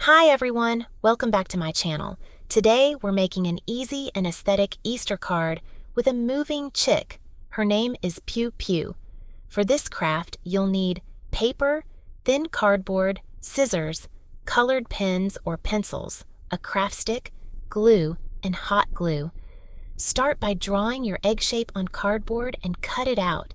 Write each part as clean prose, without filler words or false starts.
Hi everyone, welcome back to my channel. Today we're making an easy and aesthetic Easter card with a moving chick. Her name is Pew Pew. For this craft, you'll need paper, thin cardboard, scissors, colored pens or pencils, a craft stick, glue, and hot glue. Start by drawing your egg shape on cardboard and cut it out.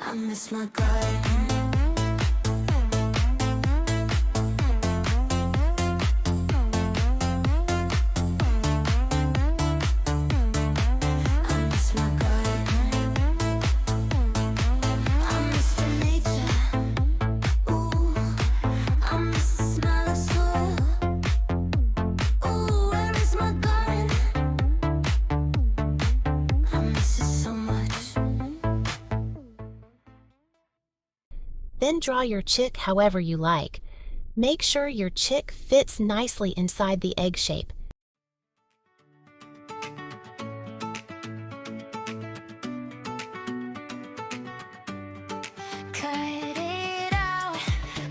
I miss my garden. I miss my garden. I miss the nature. Ooh, I miss the smell of soil. Ooh, where is my garden? I miss it so much. Then draw your chick however you like. Make sure your chick fits nicely inside the egg shape. Cut it out,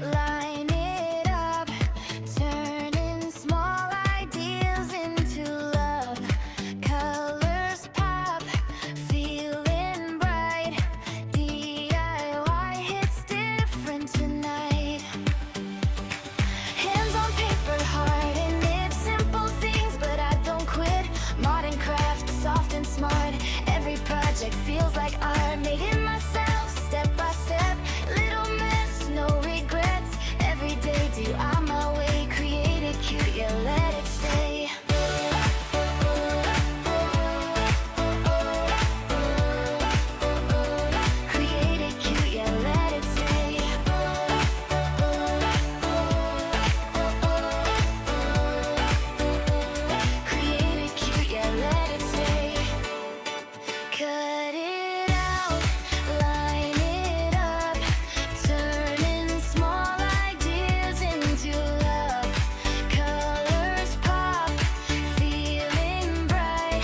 line it up, turning small ideas into love. Colors pop, feeling bright. DIY hits different tonight. Hands on paper, heart in it. Simple things, but I don't quit. Modern craft, soft and smart. Every project feels like art. Made it myself, step by step. Little mess, no regrets. Every day do I my way. Create it cute, yeah, let it stay. Create it cute, yeah, let it stay. Create it cute, yeah, let it stay. Cut it out, line it up, turning small ideas into love. Colors pop, feeling bright.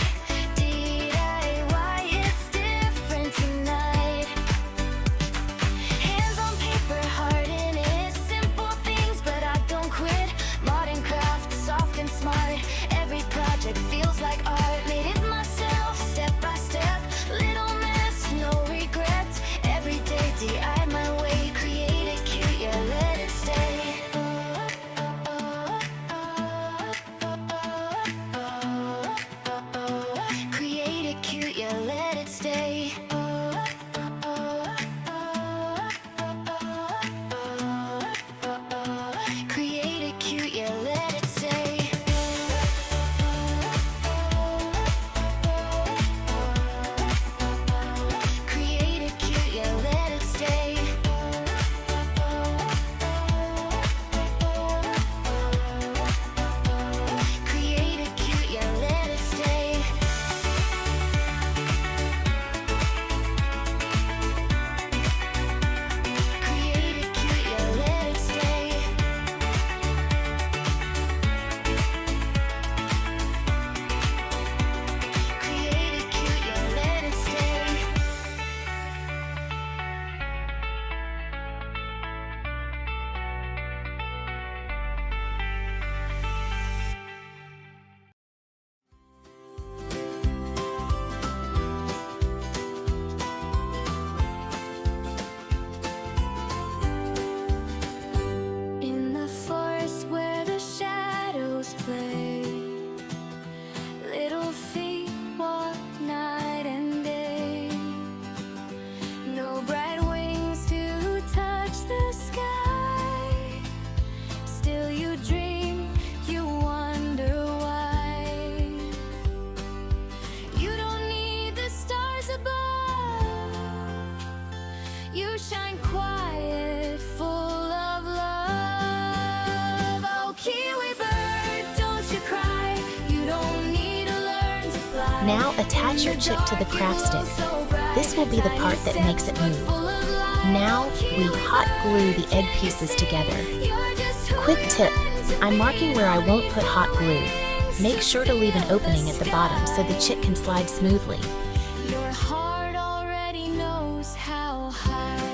DIY hits different tonight. Hands on paper, heart in it. Simple things, but I don't quit. Modern craft, soft and smart. Every project feels like art. Made it myself, step by step. Little mess, no regrets. Every day DIY my way. Create it cute, yeah, let it stay. Create it cute, yeah, let it stay. Create it cute, yeah, let it stay. Create it cute, yeah, let it stay. Create it cute, yeah, let it stay. Create it cute, yeah, let it stay. Create it cute, yeah, let it stay. In the forest where the shadows play, little feet walk night and day. No bright wings to touch the sky. Still you dream, you wonder why. You don't need the stars above. You shine quiet, full of love. Oh, kiwi bird, don't you cry. You don't need to learn to fly. Now attach your chick to the craft stick. This will be the part that makes it move. Now we hot glue the egg pieces together. Quick tip, I'm marking where I won't put hot glue. Make sure to leave an opening at the bottom so the chick can slide smoothly. Your heart already knows how high.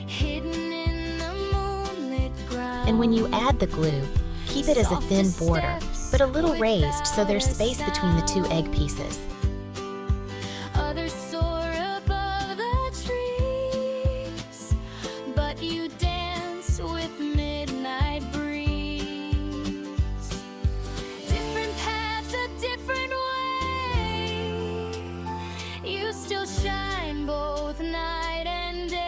Hidden in the moonlit ground. And when you add the glue, keep it as a thin border, but a little raised so there's space between the two egg pieces. Others soar above the trees, but you dance with midnight breeze. Different paths, a different way. You still shine both night and day.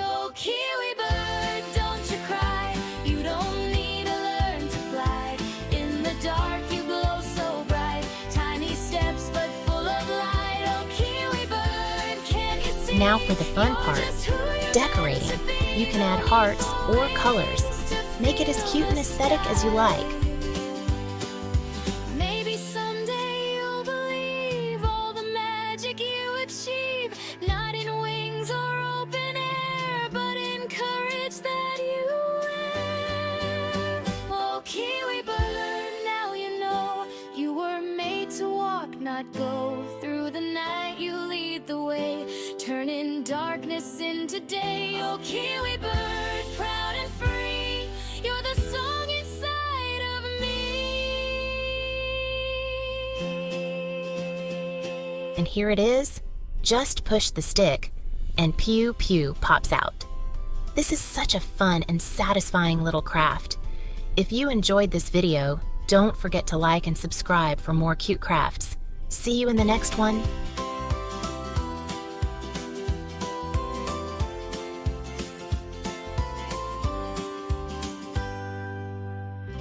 Oh, kiwi bird, don't you cry. You don't need to learn to fly. In the dark, you glow so bright. Tiny steps, but full of light. Oh, kiwi bird, can't you see? Now for the fun part, decorating. You can add hearts or colors. Make it as cute and aesthetic as you like. Maybe someday you'll believe all the magic you achieve, not in wings or open air, but in courage that you wear. Oh, kiwi bird, now you know you were made to walk, not go. Through the night you lead the way, turning darkness into day. Oh, kiwi bird, proud and free, you're the song inside of me. And here it is. Just push the stick, and pew pew pops out. This is such a fun and satisfying little craft. If you enjoyed this video, don't forget to like and subscribe for more cute crafts. See you in the next one.